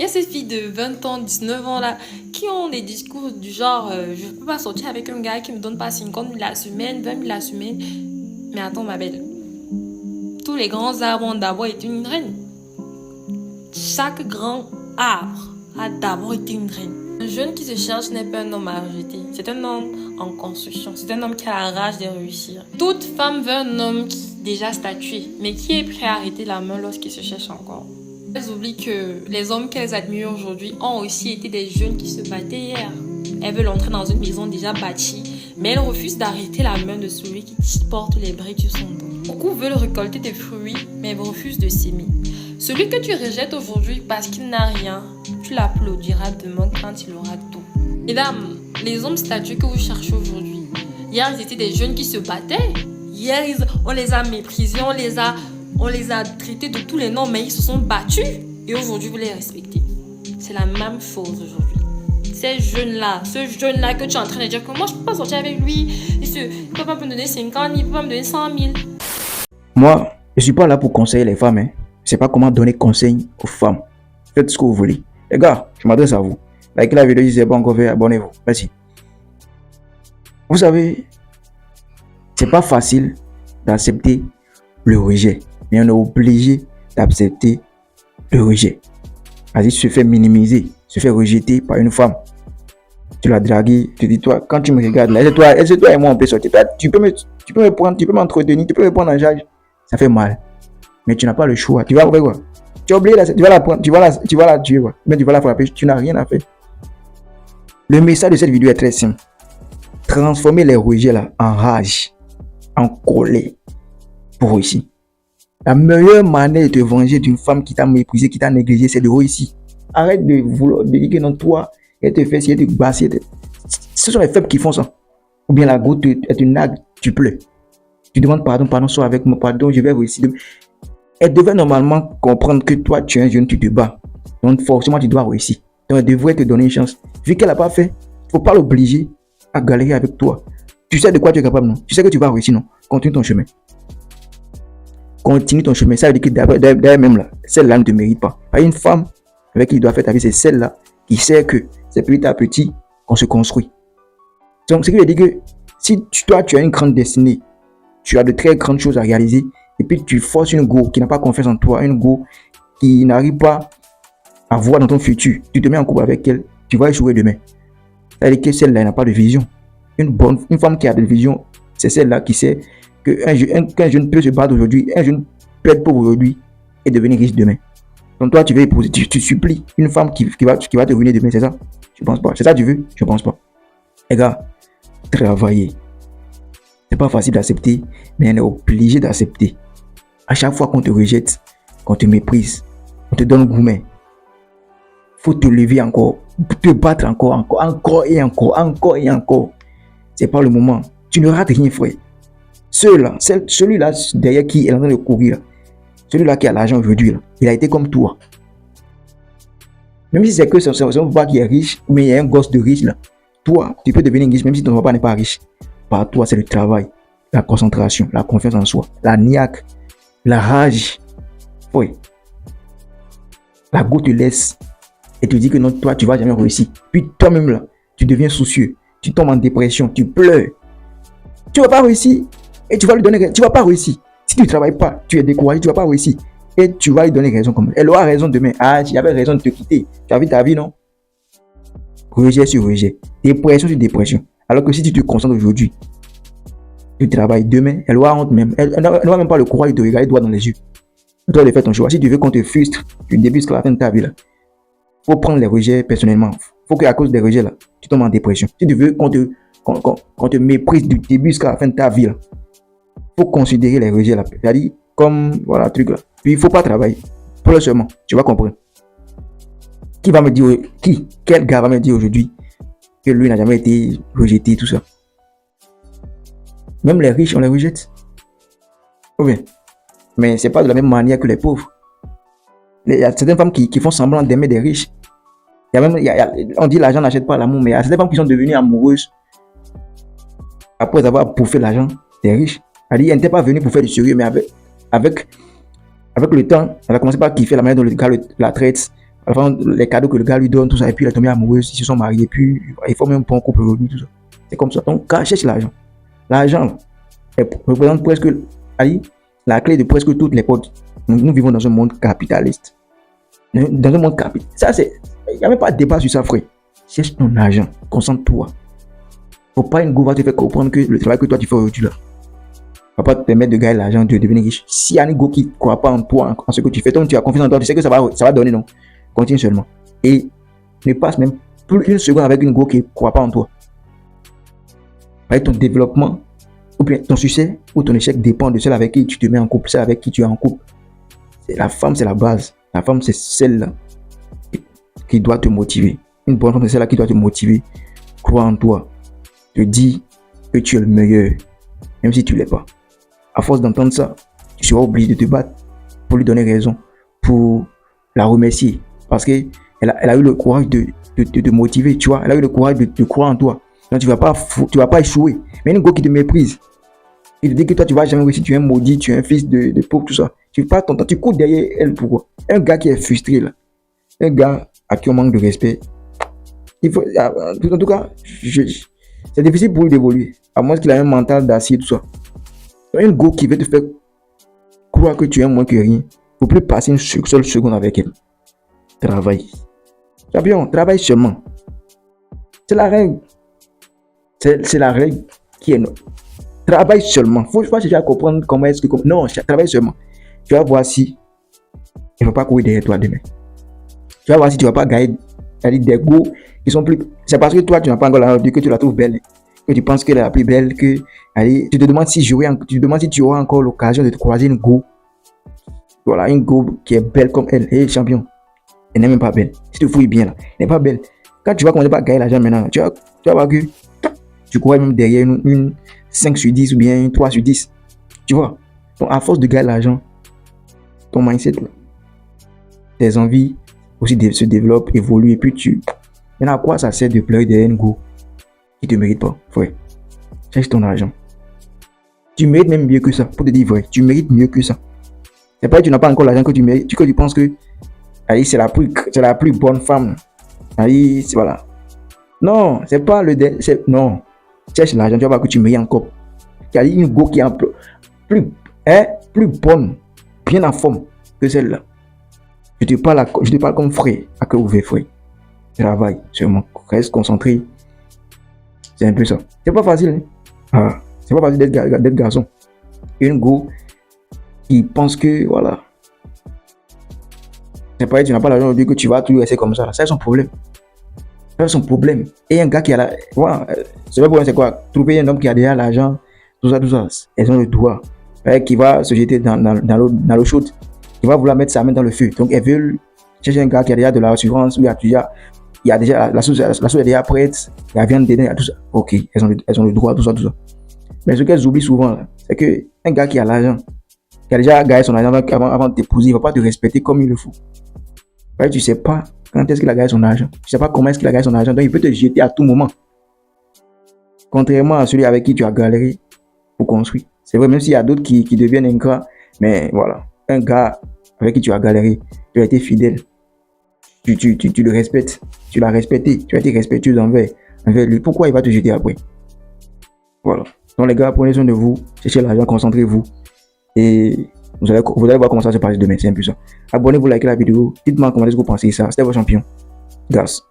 y a ces filles de 20 ans, 19 ans là, qui ont des discours du genre je peux pas sortir avec un gars qui me donne pas 50 000 la semaine, 20 000 la semaine. Mais attends ma belle, tous les grands arbres ont d'abord été une reine. Chaque grand arbre a d'abord été une reine. Un jeune qui se cherche n'est pas un homme à rejeter. C'est un homme en construction. C'est un homme qui a la rage de réussir. Toute femme veut un homme qui est déjà statué, mais qui est prêt à arrêter la main lorsqu'il se cherche encore. Elles oublient que les hommes qu'elles admirent aujourd'hui ont aussi été des jeunes qui se battaient hier. Elles veulent entrer dans une maison déjà bâtie, mais elles refusent d'arrêter la main de celui qui porte les briques sur son dos. Beaucoup veulent récolter des fruits, mais elles refusent de s'aimer. Celui que tu rejettes aujourd'hui parce qu'il n'a rien, tu l'applaudiras demain quand il aura tout. Mesdames, les hommes statués que vous cherchez aujourd'hui, hier ils étaient des jeunes qui se battaient. Hier on les a méprisés, on les a traités de tous les noms, mais ils se sont battus. Et aujourd'hui vous les respectez. C'est la même chose aujourd'hui. Ces jeunes-là, ce jeune-là que tu es en train de dire que moi je ne peux pas sortir avec lui, il ne peut pas me donner 50 000, il ne peut pas me donner 100 000. Moi, je ne suis pas là pour conseiller les femmes. Je ne sais pas comment donner conseil aux femmes. Faites ce que vous voulez. Les gars, je m'adresse à vous. Likez la vidéo si ce n'est pas encore fait, abonnez-vous. Merci. Vous savez, c'est pas facile d'accepter le rejet. Mais on est obligé d'accepter le rejet. Vas-y, se fait minimiser, se fait rejeter par une femme. Tu l'as dragué, tu dis toi, quand tu me regardes là, est-ce toi et moi on peut sortir. Tu peux me prendre, tu peux m'entretenir, tu peux me prendre en charge. Ça fait mal. Mais tu n'as pas le choix. Tu vas faire quoi? Tu as oublié, tu vas la prendre, tu vas la tuer, quoi. Mais tu vas la frapper, tu n'as rien à faire. Le message de cette vidéo est très simple. Transformer les rejets là en rage, en colère pour réussir. La meilleure manière de te venger d'une femme qui t'a méprisé, qui t'a négligé, c'est de réussir. Arrête de vouloir dire que non, toi, elle te fait si elle te basse. Ce sont les faibles qui font ça. Ou bien la goutte est une nague, tu pleures. Tu demandes pardon, sois avec moi, pardon, je vais réussir. Elle devait normalement comprendre que toi, tu es un jeune, tu te bats. Donc, forcément, tu dois réussir. Donc, elle devrait te donner une chance. Vu qu'elle n'a pas fait, il ne faut pas l'obliger à galérer avec toi. Tu sais de quoi tu es capable, non? Tu sais que tu vas réussir, non? Continue ton chemin. Continue ton chemin. Ça veut dire que d'ailleurs même là, celle-là ne te mérite pas. Pas une femme avec qui tu dois faire ta vie, c'est celle-là qui sait que c'est petit à petit qu'on se construit. Donc, ce qui veut dire que si toi, tu as une grande destinée, tu as de très grandes choses à réaliser, et puis tu forces une go qui n'a pas confiance en toi, une go qui n'arrive pas à voir dans ton futur, tu te mets en couple avec elle, tu vas échouer demain. C'est-à-dire que celle-là n'a pas de vision. Une femme qui a de vision, c'est celle-là qui sait qu'un jeune peut se battre aujourd'hui, un jeune peut être pauvre aujourd'hui et devenir riche demain. Donc toi, tu veux épouser, tu supplies une femme qui va te ruiner demain, c'est ça? Je pense pas. C'est ça que tu veux? Je pense pas. Les gars, travaillez. C'est pas facile d'accepter, mais on est obligé d'accepter. À chaque fois qu'on te rejette, qu'on te méprise, on te donne gourmet, faut te lever encore, te battre encore et encore. C'est pas le moment. Tu ne rates rien, frère. Celui-là derrière qui est en train de courir, celui-là qui a l'argent aujourd'hui, là, il a été comme toi. Même si c'est que son papa qui est riche, mais il y a un gosse de riche là. Toi, tu peux devenir riche même si ton papa n'est pas riche. Par toi, c'est le travail, la concentration, la confiance en soi, la niaque, la rage. Oui. La go te laisse et te dit que non, toi, tu vas jamais réussir. Puis toi-même là, tu deviens soucieux, tu tombes en dépression, tu pleures. Tu vas pas réussir et tu vas lui donner, tu vas pas réussir. Si tu ne travailles pas, tu es découragé, tu vas pas réussir. Et tu vas lui donner raison comme elle. Elle aura raison demain. Ah, tu avais raison de te quitter. Tu as vu ta vie, non? Rejet sur rejet. Dépression sur dépression. Alors que si tu te concentres aujourd'hui, tu travailles demain, elle aura honte même. Elle n'aura même pas le courage de te regarder droit dans les yeux. Tu dois faire ton choix. Si tu veux qu'on te frustre du début jusqu'à la fin de ta vie, il faut prendre les rejets personnellement. Il faut qu'à cause des rejets, là, tu tombes en dépression. Si tu veux qu'on te méprise du début jusqu'à la fin de ta vie, il faut considérer les rejets là. C'est-à-dire, comme, voilà, truc là. Puis il ne faut pas travailler. Pour le seulement, tu vas comprendre. Qui va me dire, quel gars va me dire aujourd'hui que lui n'a jamais été rejeté, tout ça? Même les riches, on les rejette. Ou bien, mais c'est pas de la même manière que les pauvres. Il y a certaines femmes qui font semblant d'aimer des riches. On dit l'argent n'achète pas l'amour, mais il y a certaines femmes qui sont devenues amoureuses après avoir bouffé l'argent des riches. Elle n'était pas venue pour faire du sérieux, mais avec le temps, elle a commencé par kiffer la manière dont le gars la traite, À la fin, les cadeaux que le gars lui donne, tout ça, et puis il est tombé amoureux, ils se sont mariés, puis il forme un bon couple aujourd'hui, tout ça. C'est comme ça. Donc, quand cherche l'argent, l'argent représente presque, allez, la clé de presque toutes les portes. Nous vivons dans un monde capitaliste. Dans un monde capitaliste. Ça, c'est, il n'y a même pas de débat sur ça, frère. Cherche ton argent, concentre-toi. Faut pas une go va te faire comprendre que le travail que toi tu fais aujourd'hui là va pas te permettre de gagner l'argent, de devenir riche. Si y a un go qui ne croit pas en toi, en ce que tu fais, donc tu as confiance en toi, tu sais que ça va donner, non. Continue seulement. Et ne passe même plus une seconde avec une go qui ne croit pas en toi. Avec ton développement, ou bien ton succès ou ton échec dépend de celle avec qui tu te mets en couple, celle avec qui tu es en couple. La femme, c'est la base. La femme, c'est celle qui doit te motiver. Une bonne femme, c'est celle qui doit te motiver. Crois en toi. Te dis que tu es le meilleur, même si tu ne l'es pas. À force d'entendre ça, tu seras obligé de te battre pour lui donner raison, pour la remercier. Parce qu'elle a eu le courage de te motiver, tu vois. Elle a eu le courage de croire en toi. Donc tu vas pas échouer. Mais une go qui te méprise, il te dit que toi tu vas jamais réussir, tu es un maudit, tu es un fils de pauvre, tout ça. Tu passes ton temps, tu cours derrière elle, pourquoi? Un gars qui est frustré là, un gars à qui on manque de respect, il faut, en tout cas, c'est difficile pour lui d'évoluer, à moins qu'il ait un mental d'acier, tout ça. Une go qui veut te faire croire que tu es moins que rien, il ne faut plus passer une seule seconde avec elle. Travaille. Champion, travaille seulement. C'est la règle. C'est la règle qui est notre. Travaille seulement. Faut pas chercher à comprendre comment est-ce que. Non, travaille seulement. Tu vas voir si il ne va pas courir derrière toi demain. Tu vas voir si tu ne vas pas gagner des go qui sont plus. C'est parce que toi, tu n'as pas encore la que tu la trouves belle. Que tu penses qu'elle est la plus belle. Que, allez, tu te demandes si tu auras encore l'occasion de te croiser une go. Voilà, une go qui est belle comme elle. Hey, champion. Elle n'est même pas belle. Si tu fouilles bien là, elle n'est pas belle. Quand tu vas commencer par gagner l'argent maintenant, tu vas voir que tu cours même derrière une 5 sur 10 ou bien une 3 sur 10. Tu vois. Donc, à force de gagner l'argent, ton mindset, là, tes envies aussi se développent, évoluent. Et puis tu. Maintenant, à quoi ça sert de pleurer derrière une go qui ne te mérite pas, frère? Cherche ton argent. Tu mérites même mieux que ça. Pour te dire vrai, tu mérites mieux que ça. C'est pas que tu n'as pas encore l'argent que tu mérites. Tu penses que allez, c'est la plus bonne femme. Allez, voilà. Non, c'est pas le. Non. Cherche l'argent, tu vas voir que tu mérites encore. Il y a une go qui est plus bonne, bien en forme que celle-là. Je te parle comme frère, à cœur ouvert, frère. Travaille, seulement. Reste concentré. C'est un peu ça. C'est pas facile. Hein? C'est pas facile d'être garçon. Une go qui pense que, voilà. C'est pas, tu n'as pas l'argent aujourd'hui que tu vas tout rester comme ça. C'est son problème. C'est son problème. Et un gars qui a la. Voilà, c'est le problème, c'est quoi? Trouver un homme qui a déjà l'argent, tout ça. Elles ont le droit. Qui va se jeter dans l'eau chaude. Qui va vouloir mettre sa main dans le feu. Donc, elles veulent chercher un gars qui a déjà de l'assurance, où il y a déjà la sauce est déjà prête, il y a viande dedans, il y a tout ça. Ok, elles ont le droit, tout ça. Mais ce qu'elles oublient souvent, là, c'est qu'un gars qui a l'argent, qui a déjà gagné son argent avant de t'épouser, il ne va pas te respecter comme il le faut. Ouais, tu ne sais pas quand est-ce qu'il a gagné son argent. Tu ne sais pas comment est-ce qu'il a gagné son argent. Donc, il peut te jeter à tout moment. Contrairement à celui avec qui tu as galéré pour construire. C'est vrai, même s'il y a d'autres qui deviennent ingrats. Mais voilà, un gars avec qui tu as galéré, tu as été fidèle. Tu le respectes. Tu l'as respecté. Tu as été respectueux envers lui. Pourquoi il va te jeter après? Voilà. Donc les gars, prenez soin de vous. Cherchez l'argent, concentrez-vous. Et vous allez voir comment ça se passe demain. C'est un peu ça. Abonnez-vous, likez la vidéo. Dites-moi comment est-ce que vous pensez ça. C'était vos champions. Grâce.